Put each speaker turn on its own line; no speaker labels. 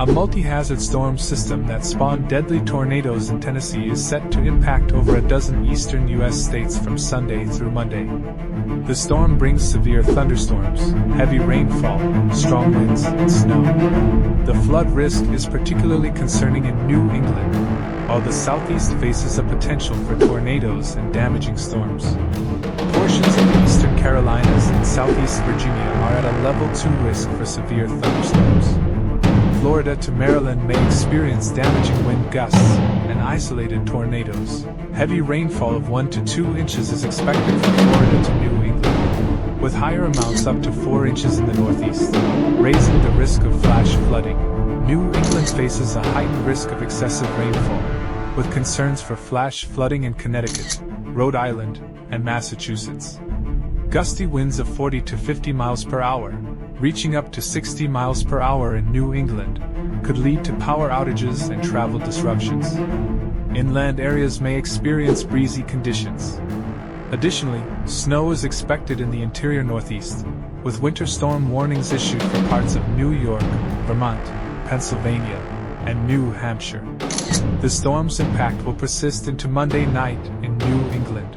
A multi-hazard storm system that spawned deadly tornadoes in Tennessee is set to impact over a dozen eastern U.S. states from Sunday through Monday. The storm brings severe thunderstorms, heavy rainfall, strong winds, and snow. The flood risk is particularly concerning in New England, while the southeast faces a potential for tornadoes and damaging storms. Portions of the eastern Carolinas and southeast Virginia are at a level 2 risk for severe thunderstorms. Florida to Maryland may experience damaging wind gusts and isolated tornadoes. Heavy rainfall of 1 to 2 inches is expected from Florida to New England, with higher amounts up to 4 inches in the northeast, raising the risk of flash flooding. New England faces a heightened risk of excessive rainfall, with concerns for flash flooding in Connecticut, Rhode Island, and Massachusetts. Gusty winds of 40 to 50 miles per hour, reaching up to 60 miles per hour in New England, could lead to power outages and travel disruptions. Inland areas may experience breezy conditions. Additionally, snow is expected in the interior northeast, with winter storm warnings issued for parts of New York, Vermont, Pennsylvania, and New Hampshire. The storm's impact will persist into Monday night in New England.